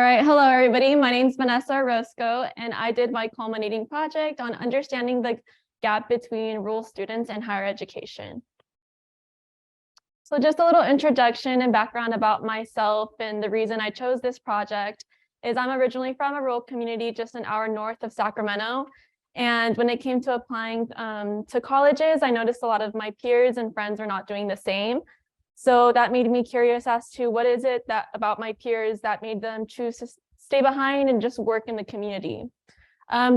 right, hello everybody. My name is Vanessa Orozco, and I did my culminating project on understanding the gap between rural students and higher education. So just a little introduction and background about myself, and the reason I chose this project is I'm originally from a rural community just an hour north of Sacramento. And when it came to applying to colleges, I noticed a lot of my peers and friends were not doing the same. So that made me curious as to what is it that about my peers that made them choose to stay behind and just work in the community.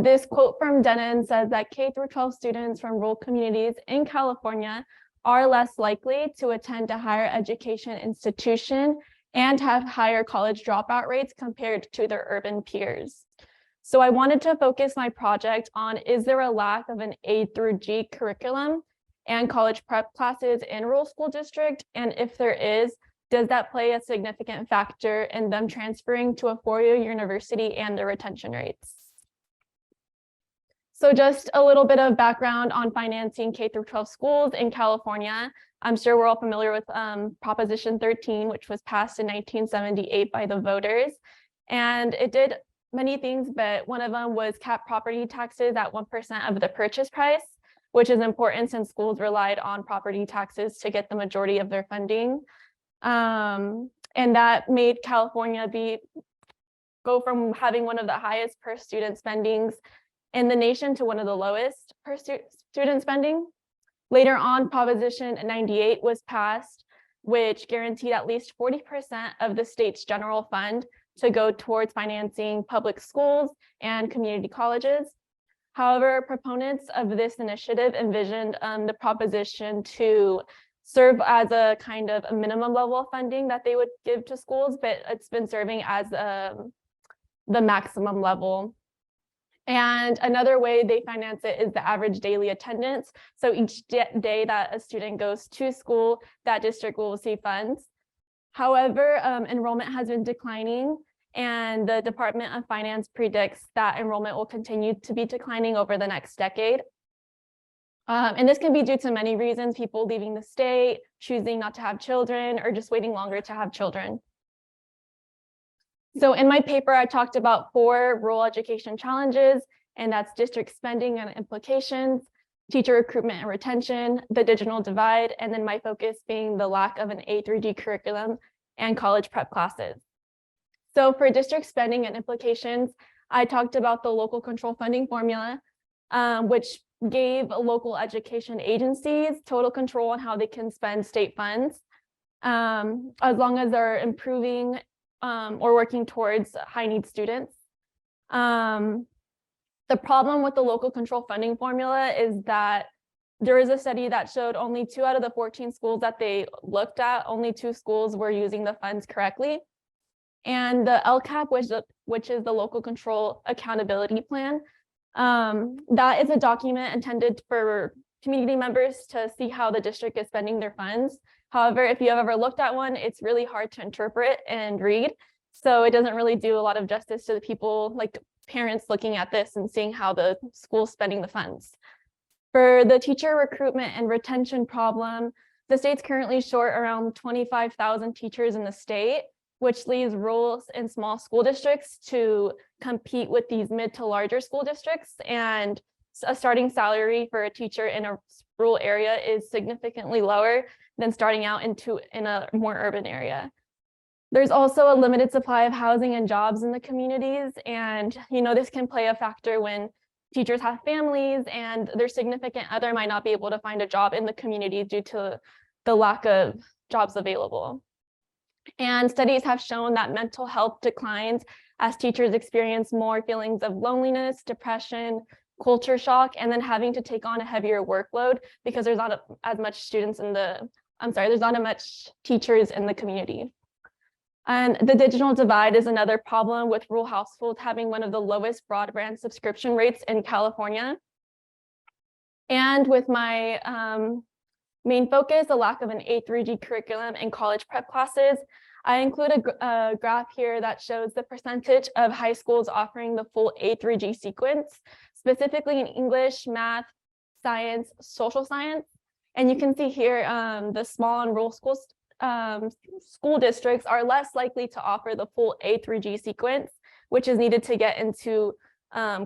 This quote from Denon says that K through 12 students from rural communities in California are less likely to attend a higher education institution and have higher college dropout rates compared to their urban peers. So I wanted to focus my project on, is there a lack of an A through G curriculum and college prep classes in rural school district? And if there is, does that play a significant factor in them transferring to a four-year university and the retention rates? So just a little bit of background on financing K through 12 schools in California. I'm sure we're all familiar with Proposition 13, which was passed in 1978 by the voters. And it did many things, but one of them was cap property taxes at 1% of the purchase price, which is important since schools relied on property taxes to get the majority of their funding. And that made California go from having one of the highest per student spendings in the nation to one of the lowest per student spending. Later on, Proposition 98 was passed, which guaranteed at least 40% of the state's general fund to go towards financing public schools and community colleges. However, proponents of this initiative envisioned the proposition to serve as a kind of a minimum level of funding that they would give to schools, but it's been serving as the maximum level. And another way they finance it is the average daily attendance. So each day that a student goes to school, that district will receive funds. However, enrollment has been declining, and the Department of Finance predicts that enrollment will continue to be declining over the next decade. And this can be due to many reasons: people leaving the state, choosing not to have children, or just waiting longer to have children. So in my paper, I talked about 4 rural education challenges, and that's district spending and implications, teacher recruitment and retention, the digital divide, and then my focus being the lack of an A through D curriculum and college prep classes. So for district spending and implications, I talked about the local control funding formula, which gave local education agencies total control on how they can spend state funds, as long as they're improving or working towards high-need students. The problem with the local control funding formula is that there is a study that showed only 2 out of the 14 schools that they looked at, only 2 schools were using the funds correctly. And the LCAP, which is the Local Control Accountability Plan, that is a document intended for community members to see how the district is spending their funds. However, if you have ever looked at one, it's really hard to interpret and read. So it doesn't really do a lot of justice to the people, like parents, looking at this and seeing how the school's spending the funds. For the teacher recruitment and retention problem, the state's currently short around 25,000 teachers in the state, which leaves rural and small school districts to compete with these mid to larger school districts. And a starting salary for a teacher in a rural area is significantly lower than starting out in a more urban area. There's also a limited supply of housing and jobs in the communities. And this can play a factor when teachers have families and their significant other might not be able to find a job in the community due to the lack of jobs available. And studies have shown that mental health declines as teachers experience more feelings of loneliness, depression, culture shock, and then having to take on a heavier workload because there's not as much there's not as much teachers in the community. And the digital divide is another problem, with rural households having one of the lowest broadband subscription rates in California. And with my main focus, the lack of an A through G curriculum and college prep classes, I include a graph here that shows the percentage of high schools offering the full A through G sequence, specifically in English, math, science, social science. And you can see here the small and rural schools school districts are less likely to offer the full A through G sequence, which is needed to get into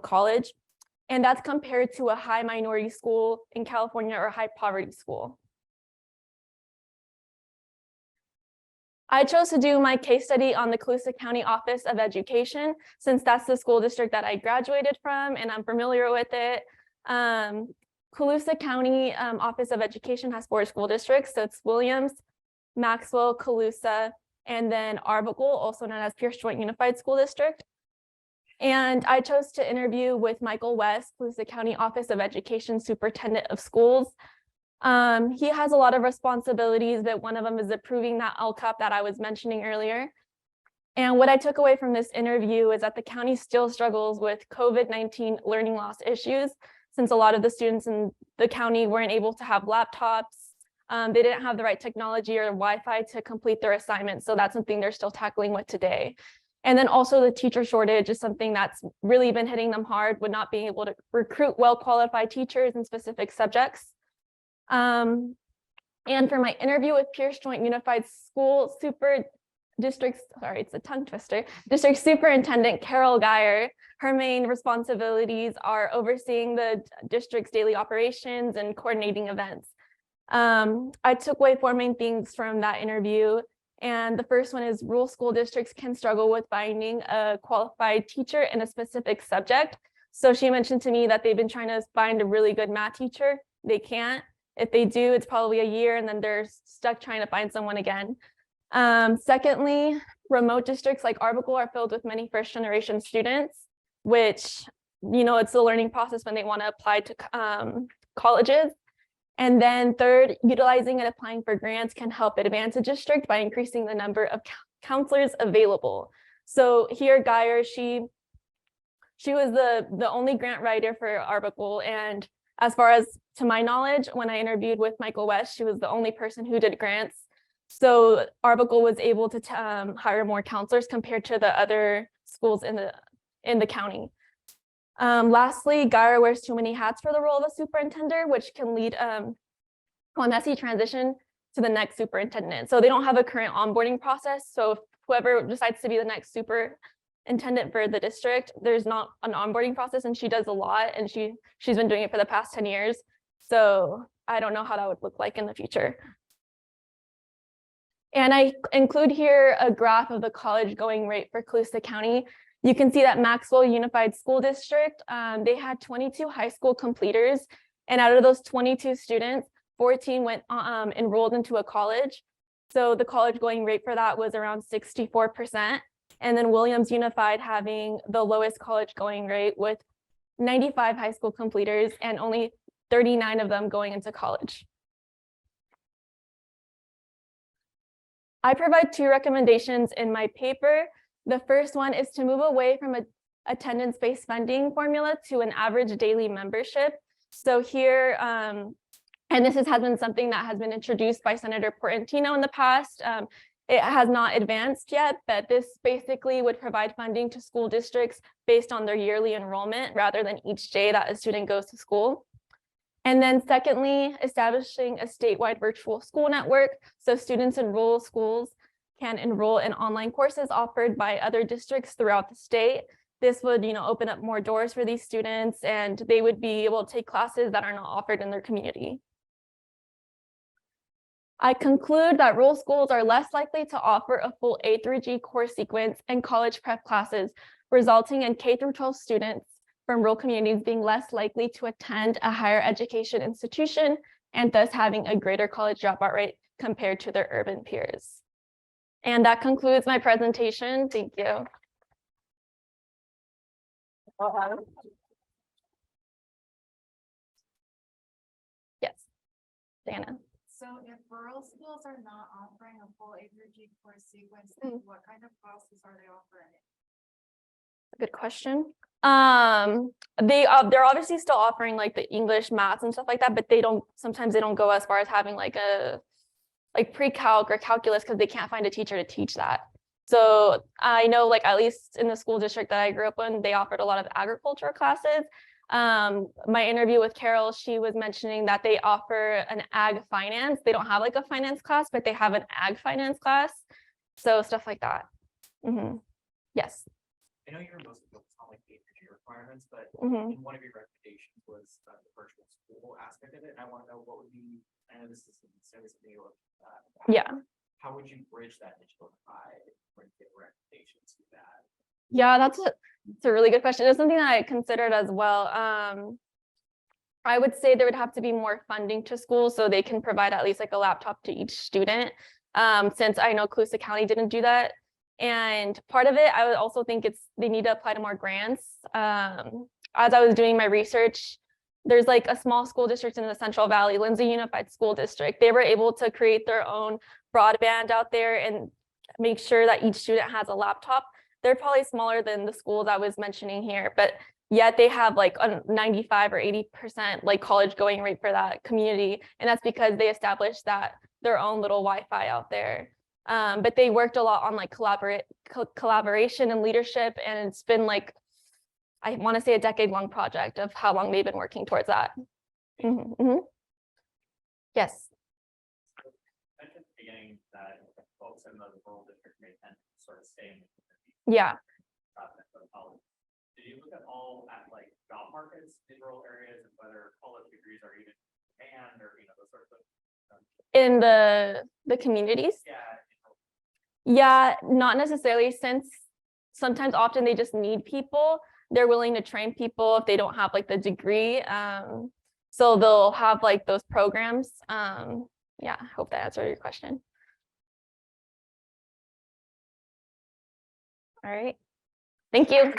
college. And that's compared to a high minority school in California or a high poverty school. I chose to do my case study on the Colusa County Office of Education, since that's the school district that I graduated from and I'm familiar with it. Colusa County Office of Education has 4 school districts. So it's Williams, Maxwell, Colusa, and then Arbuckle, also known as Pierce Joint Unified School District. And I chose to interview with Michael West, Colusa County Office of Education Superintendent of Schools. He has a lot of responsibilities, but one of them is approving that LCAP that I was mentioning earlier. And what I took away from this interview is that the county still struggles with COVID-19 learning loss issues, since a lot of the students in the county weren't able to have laptops. They didn't have the right technology or Wi-Fi to complete their assignments. So that's something they're still tackling with today. And then also the teacher shortage is something that's really been hitting them hard with not being able to recruit well-qualified teachers in specific subjects. And for my interview with Pierce Joint Unified School District Superintendent Carol Geyer, her main responsibilities are overseeing the district's daily operations and coordinating events. I took away 4 main things from that interview. And the first one is rural school districts can struggle with finding a qualified teacher in a specific subject. So she mentioned to me that they've been trying to find a really good math teacher. They can't. If they do, it's probably a year and then they're stuck trying to find someone again. Secondly, remote districts like Arbuckle are filled with many first-generation students, which, it's a learning process when they want to apply to colleges. And then third, utilizing and applying for grants can help advance a district by increasing the number of counselors available. So here, Geyer, she was the only grant writer for Arbuckle. And as far as to my knowledge, when I interviewed with Michael West, she was the only person who did grants. So Arbuckle was able to hire more counselors compared to the other schools in the county. Lastly, Geyer wears too many hats for the role of a superintendent, which can lead to a messy transition to the next superintendent. So they don't have a current onboarding process. So if whoever decides to be the next superintendent for the district, there's not an onboarding process, and she does a lot, and she's been doing it for the past 10 years. So I don't know how that would look like in the future. And I include here a graph of the college going rate for Colusa County. You can see that Maxwell Unified School District, they had 22 high school completers. And out of those 22 students, 14 went enrolled into a college. So the college going rate for that was around 64%. And then Williams Unified having the lowest college going rate with 95 high school completers and only 39 of them going into college. I provide 2 recommendations in my paper. The first one is to move away from an attendance-based funding formula to an average daily membership. So here, and this has been something that has been introduced by Senator Portantino in the past. It has not advanced yet, but this basically would provide funding to school districts based on their yearly enrollment rather than each day that a student goes to school. And then secondly, establishing a statewide virtual school network so students in rural schools can enroll in online courses offered by other districts throughout the state. This would, open up more doors for these students, and they would be able to take classes that are not offered in their community. I conclude that rural schools are less likely to offer a full A through G course sequence and college prep classes, resulting in K through 12 students from rural communities being less likely to attend a higher education institution and thus having a greater college dropout rate compared to their urban peers. And that concludes my presentation. Thank you. Yes, Dana. So if rural schools are not offering a full A through G course sequence, then what kind of classes are they offering? Good question. They're obviously still offering like the English, math, and stuff like that, but sometimes they don't go as far as having like a pre-calc or calculus because they can't find a teacher to teach that. So I know, like, at least in the school district that I grew up in, they offered a lot of agricultural classes. My interview with Carol, she was mentioning that they offer an ag finance. They don't have like a finance class, but they have an ag finance class. So stuff like that. Yes. I know you're mostly focused on like the energy requirements, but Mhm. in one of your recommendations was the virtual school aspect of it. And I want to know what would be, I know this is something you look at. Yeah. How would you bridge that digital divide when you get recommendations to that? Yeah, that's a really good question. It's something that I considered as well. I would say there would have to be more funding to schools so they can provide at least like a laptop to each student. Since I know Colusa County didn't do that. And part of it, I would also think they need to apply to more grants. As I was doing my research, there's like a small school district in the Central Valley, Lindsay Unified School District. They were able to create their own broadband out there and make sure that each student has a laptop. They're probably smaller than the schools I was mentioning here, but yet they have like a 95 or 80% like college going rate for that community. And that's because they established their own little Wi-Fi out there. But they worked a lot on like collaboration and leadership. And it's been like, I want to say a decade-long project of how long they've been working towards that. Yes. At the beginning that folks in the rural district may tend to sort of stay in the community. Yeah. Did you look at all at like job markets in rural areas and whether college degrees are even banned or those sorts of In the communities? Yeah, not necessarily, since sometimes often they just need people. They're willing to train people if they don't have like the degree. So they'll have like those programs. Yeah, I hope that answered your question. All right. Thank you.